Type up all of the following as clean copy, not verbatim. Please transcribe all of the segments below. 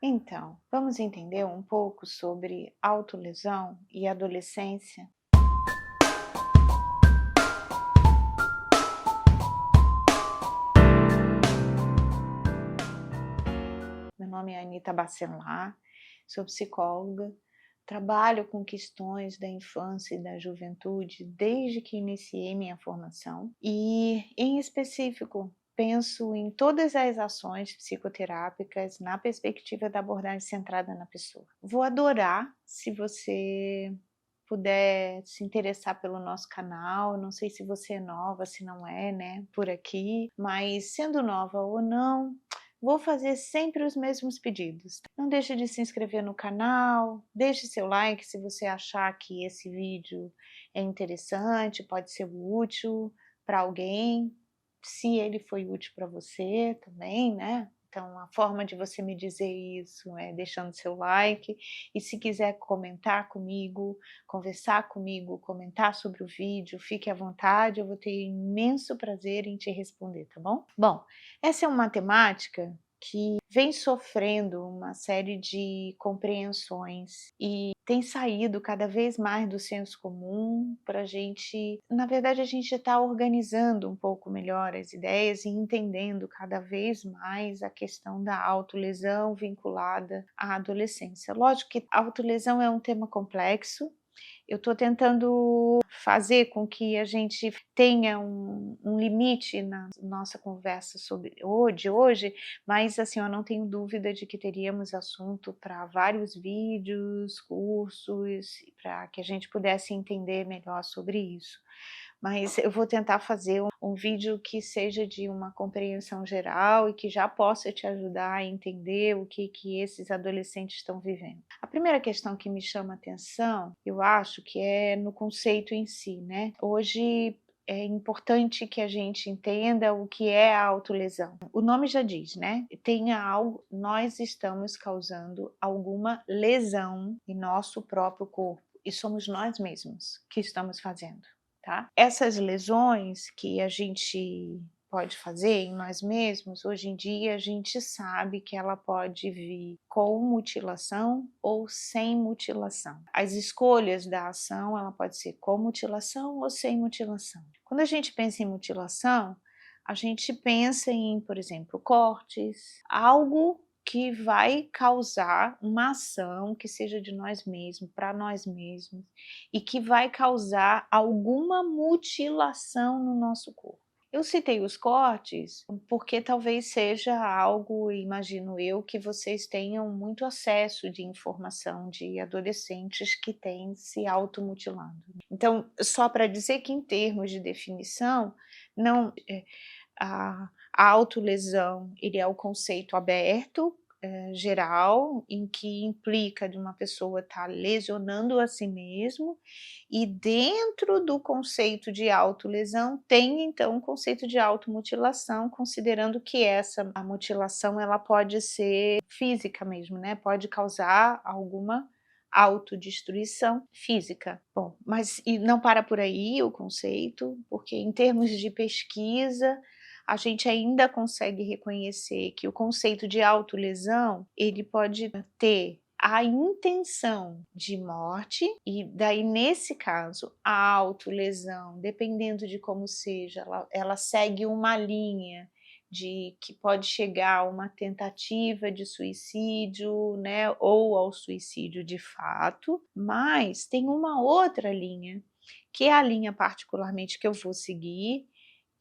Então, vamos entender um pouco sobre autolesão e adolescência? Meu nome é Anita Bacelar, sou psicóloga, trabalho com questões da infância e da juventude desde que iniciei minha formação e, em específico, penso em todas as ações psicoterápicas na perspectiva da abordagem centrada na pessoa. Vou adorar se você puder se interessar pelo nosso canal. Não sei se você é nova, se não é, né, por aqui, mas sendo nova ou não, vou fazer sempre os mesmos pedidos. Não deixe de se inscrever no canal, deixe seu like se você achar que esse vídeo é interessante, pode ser útil para alguém, se ele foi útil para você também, né? Então, a forma de você me dizer isso é deixando seu like, e se quiser comentar comigo, conversar comigo, comentar sobre o vídeo, fique à vontade, eu vou ter imenso prazer em te responder, tá bom? Bom, essa é uma temática que vem sofrendo uma série de compreensões e tem saído cada vez mais do senso comum para a gente, na verdade a gente está organizando um pouco melhor as ideias e entendendo cada vez mais a questão da autolesão vinculada à adolescência. Lógico que a autolesão é um tema complexo. Eu estou tentando fazer com que a gente tenha um limite na nossa conversa de hoje, mas assim, eu não tenho dúvida de que teríamos assunto para vários vídeos, cursos, para que a gente pudesse entender melhor sobre isso. Mas eu vou tentar fazer um vídeo que seja de uma compreensão geral e que já possa te ajudar a entender o que esses adolescentes estão vivendo. A primeira questão que me chama a atenção, eu acho que é no conceito em si, né? Hoje é importante que a gente entenda o que é a autolesão. O nome já diz, né? Nós estamos causando alguma lesão em nosso próprio corpo e somos nós mesmos que estamos fazendo. Tá? Essas lesões que a gente pode fazer em nós mesmos, hoje em dia a gente sabe que ela pode vir com mutilação ou sem mutilação. As escolhas da ação, ela pode ser com mutilação ou sem mutilação. Quando a gente pensa em mutilação, a gente pensa em, por exemplo, cortes, algo que vai causar uma ação que seja de nós mesmos, para nós mesmos, e que vai causar alguma mutilação no nosso corpo. Eu citei os cortes porque talvez seja algo, imagino eu, que vocês tenham muito acesso de informação de adolescentes que têm se automutilando. Então, só para dizer que em termos de definição, não... A autolesão, ele é o conceito aberto, geral, em que implica de uma pessoa estar lesionando a si mesmo, e dentro do conceito de autolesão tem então o conceito de automutilação, considerando que a mutilação ela pode ser física mesmo, né? Pode causar alguma autodestruição física. Bom, mas e não para por aí o conceito, porque em termos de pesquisa, a gente ainda consegue reconhecer que o conceito de autolesão, ele pode ter a intenção de morte, e daí nesse caso a autolesão, dependendo de como seja, ela segue uma linha de que pode chegar a uma tentativa de suicídio, né, ou ao suicídio de fato, mas tem uma outra linha, que é a linha particularmente que eu vou seguir,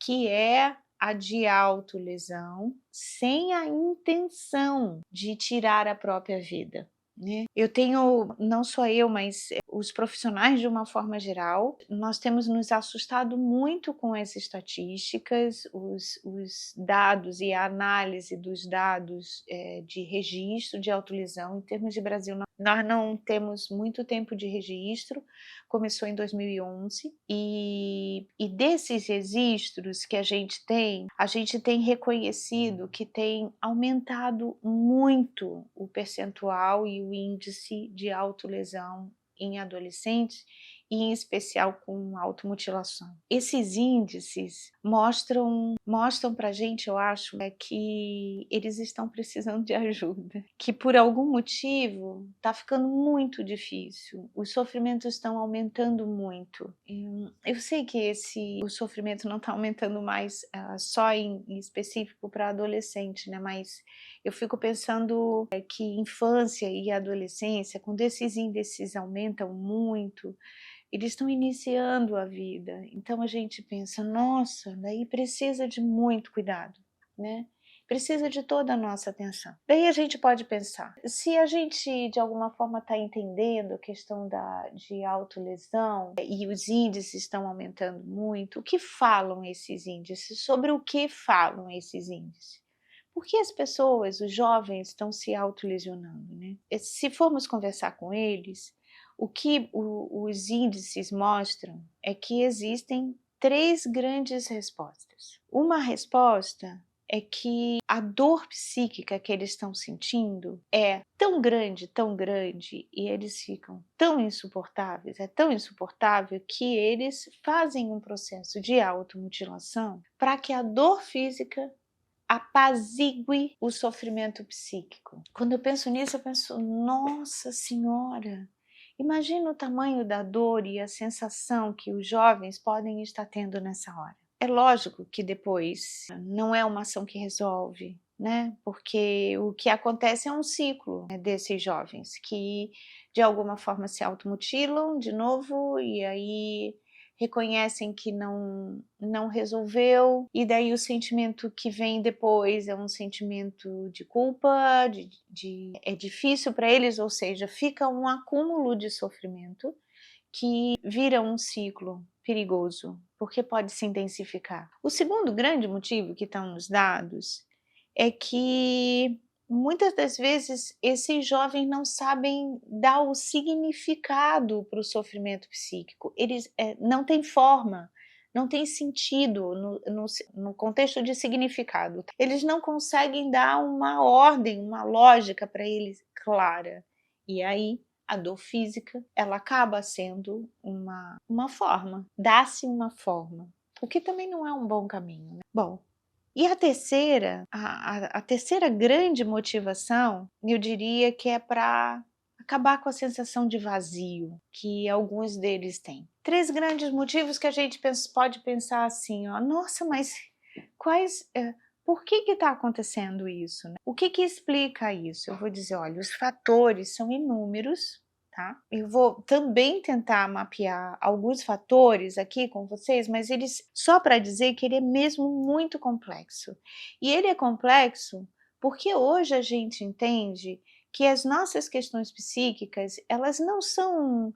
que é a de autolesão sem a intenção de tirar a própria vida, né? Eu tenho, não só eu, mas os profissionais de uma forma geral, nós temos nos assustado muito com as estatísticas, os dados e a análise dos dados de registro de autolesão. Em termos de Brasil, nós não temos muito tempo de registro, começou em 2011, e desses registros que a gente tem reconhecido que tem aumentado muito o percentual e o índice de autolesão em adolescentes, e em especial com automutilação. Esses índices mostram para a gente, eu acho, que eles estão precisando de ajuda, que por algum motivo está ficando muito difícil, os sofrimentos estão aumentando muito. Eu sei que o sofrimento não está aumentando mais só em específico para adolescente, né? Mas eu fico pensando que infância e adolescência, quando esses índices aumentam muito, eles estão iniciando a vida. Então a gente pensa, nossa, daí precisa de muito cuidado, né? Precisa de toda a nossa atenção. Daí a gente pode pensar, se a gente de alguma forma está entendendo a questão de autolesão e os índices estão aumentando muito, o que falam esses índices? Sobre o que falam esses índices? Por que as pessoas, os jovens, estão se autolesionando, né? Se formos conversar com eles, o que os índices mostram é que existem 3 grandes respostas. Uma resposta é que a dor psíquica que eles estão sentindo é tão grande, e eles ficam tão insuportáveis, é tão insuportável que eles fazem um processo de automutilação para que a dor física apazigue o sofrimento psíquico. Quando eu penso nisso, eu penso, nossa senhora, imagina o tamanho da dor e a sensação que os jovens podem estar tendo nessa hora. É lógico que depois não é uma ação que resolve, né? Porque o que acontece é um ciclo, né, desses jovens que de alguma forma se automutilam de novo e aí reconhecem que não resolveu, e daí o sentimento que vem depois é um sentimento de culpa, é difícil para eles, ou seja, fica um acúmulo de sofrimento que vira um ciclo perigoso, porque pode se intensificar. O segundo grande motivo que estão nos dados é que muitas das vezes esses jovens não sabem dar o significado para o sofrimento psíquico, eles não têm forma, não tem sentido no contexto de significado. Eles não conseguem dar uma ordem, uma lógica para eles clara. E aí a dor física, ela acaba sendo uma forma, dá-se uma forma, o que também não é um bom caminho, né? Bom, e a terceira grande motivação, eu diria que é para acabar com a sensação de vazio que alguns deles têm. 3 grandes motivos que a gente pode pensar assim, ó, nossa, mas por que está acontecendo isso, né? O que explica isso? Eu vou dizer, olha, os fatores são inúmeros, tá? Eu vou também tentar mapear alguns fatores aqui com vocês, mas eles, só para dizer que ele é mesmo muito complexo. E ele é complexo porque hoje a gente entende que as nossas questões psíquicas, elas não estão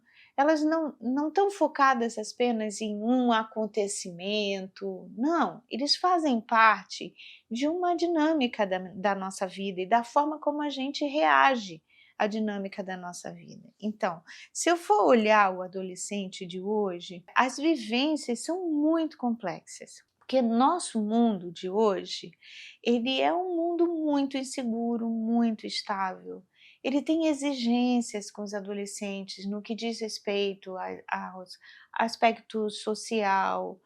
focadas apenas em um acontecimento, não, eles fazem parte de uma dinâmica da nossa vida e da forma como a gente reage à dinâmica da nossa vida. Então, se eu for olhar o adolescente de hoje, as vivências são muito complexas, porque nosso mundo de hoje, ele é um mundo muito inseguro, muito instável. Ele tem exigências com os adolescentes no que diz respeito ao aspecto social,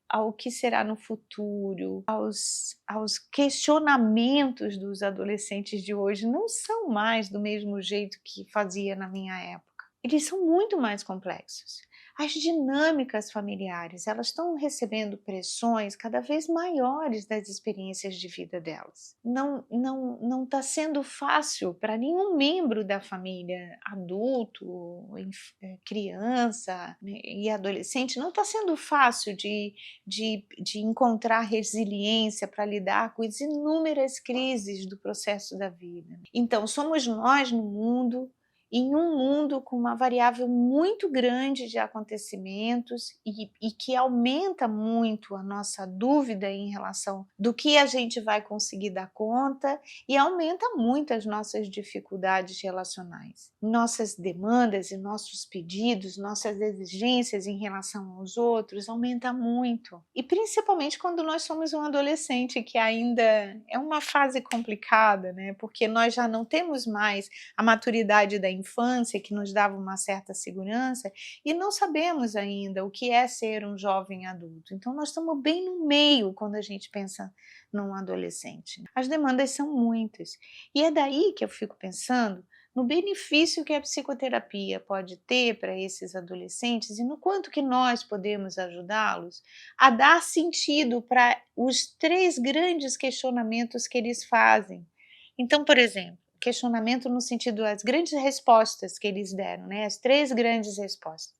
ao que será no futuro, aos questionamentos dos adolescentes de hoje não são mais do mesmo jeito que fazia na minha época. Eles são muito mais complexos. As dinâmicas familiares, elas estão recebendo pressões cada vez maiores das experiências de vida delas. Não está sendo fácil para nenhum membro da família, adulto, criança, né, e adolescente, não está sendo fácil de encontrar resiliência para lidar com as inúmeras crises do processo da vida. Então, somos nós no mundo, em um mundo com uma variável muito grande de acontecimentos e que aumenta muito a nossa dúvida em relação do que a gente vai conseguir dar conta e aumenta muito as nossas dificuldades relacionais. Nossas demandas e nossos pedidos, nossas exigências em relação aos outros aumenta muito. E principalmente quando nós somos um adolescente, que ainda é uma fase complicada, né? Porque nós já não temos mais a maturidade da infância, infância que nos dava uma certa segurança e não sabemos ainda o que é ser um jovem adulto. Então nós estamos bem no meio quando a gente pensa num adolescente. As demandas são muitas e é daí que eu fico pensando no benefício que a psicoterapia pode ter para esses adolescentes e no quanto que nós podemos ajudá-los a dar sentido para os 3 grandes questionamentos que eles fazem. Então, por exemplo, questionamento no sentido das grandes respostas que eles deram, né, as 3 grandes respostas.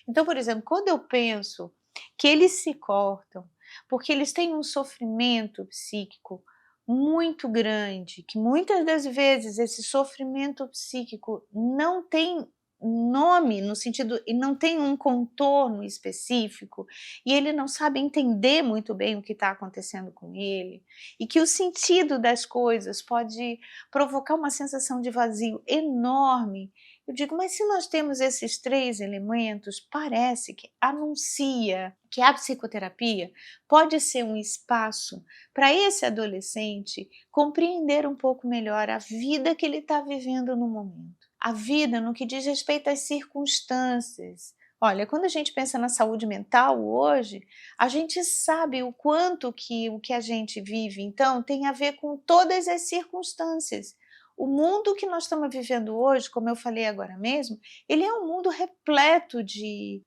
Então, por exemplo, quando eu penso que eles se cortam, porque eles têm um sofrimento psíquico muito grande, que muitas das vezes esse sofrimento psíquico não tem nome no sentido e não tem um contorno específico, e ele não sabe entender muito bem o que está acontecendo com ele, e que o sentido das coisas pode provocar uma sensação de vazio enorme. Eu digo, mas se nós temos esses 3 elementos, parece que anuncia que a psicoterapia pode ser um espaço para esse adolescente compreender um pouco melhor a vida que ele está vivendo no momento. A vida no que diz respeito às circunstâncias. Olha, quando a gente pensa na saúde mental hoje, a gente sabe o quanto que o que a gente vive, então, tem a ver com todas as circunstâncias. O mundo que nós estamos vivendo hoje, como eu falei agora mesmo, ele é um mundo repleto de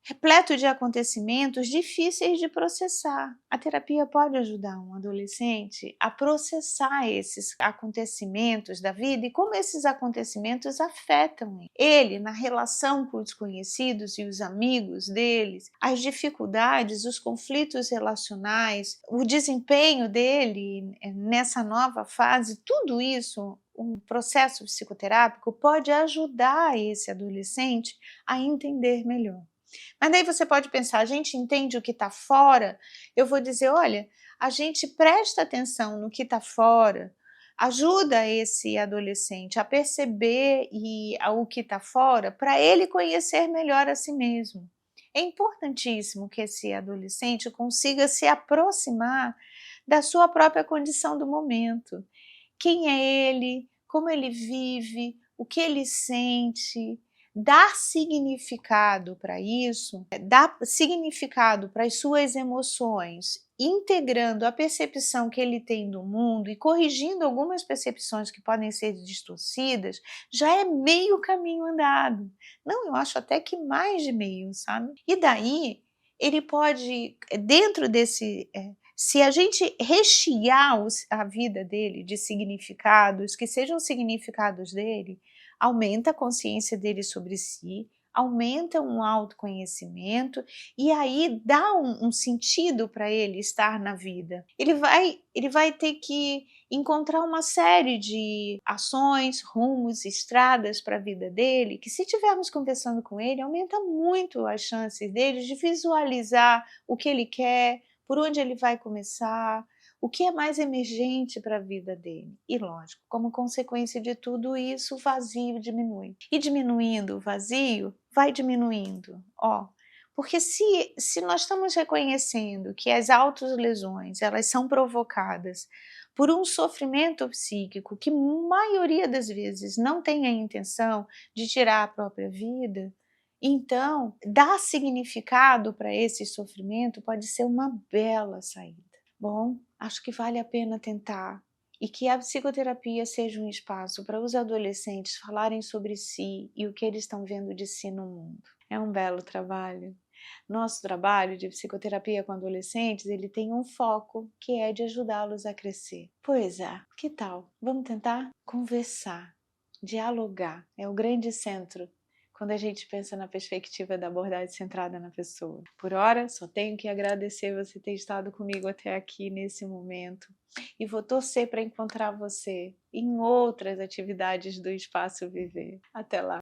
acontecimentos difíceis de processar. A terapia pode ajudar um adolescente a processar esses acontecimentos da vida e como esses acontecimentos afetam ele na relação com os conhecidos e os amigos deles, as dificuldades, os conflitos relacionais, o desempenho dele nessa nova fase, tudo isso. Um processo psicoterápico pode ajudar esse adolescente a entender melhor. Mas daí você pode pensar, a gente entende o que está fora? Eu vou dizer, olha, a gente presta atenção no que está fora, ajuda esse adolescente a perceber o que está fora para ele conhecer melhor a si mesmo. É importantíssimo que esse adolescente consiga se aproximar da sua própria condição do momento. Quem é ele, como ele vive, o que ele sente, dar significado para isso, dar significado para as suas emoções, integrando a percepção que ele tem do mundo e corrigindo algumas percepções que podem ser distorcidas, já é meio caminho andado. Não, eu acho até que mais de meio, sabe? E daí ele pode, dentro desse... se a gente rechear a vida dele de significados, que sejam significados dele, aumenta a consciência dele sobre si, aumenta um autoconhecimento e aí dá um sentido para ele estar na vida. Ele vai ter que encontrar uma série de ações, rumos, estradas para a vida dele, que se estivermos conversando com ele, aumenta muito as chances dele de visualizar o que ele quer, por onde ele vai começar, o que é mais emergente para a vida dele. E lógico, como consequência de tudo isso, o vazio diminui. E diminuindo o vazio, vai diminuindo. Porque se nós estamos reconhecendo que as autolesões, elas são provocadas por um sofrimento psíquico que, maioria das vezes, não tem a intenção de tirar a própria vida, então, dar significado para esse sofrimento pode ser uma bela saída. Bom, acho que vale a pena tentar e que a psicoterapia seja um espaço para os adolescentes falarem sobre si e o que eles estão vendo de si no mundo. É um belo trabalho. Nosso trabalho de psicoterapia com adolescentes, ele tem um foco que é de ajudá-los a crescer. Pois é, que tal? Vamos tentar conversar, dialogar. É o grande centro quando a gente pensa na perspectiva da abordagem centrada na pessoa. Por hora, só tenho que agradecer você ter estado comigo até aqui nesse momento e vou torcer para encontrar você em outras atividades do Espaço Viver. Até lá!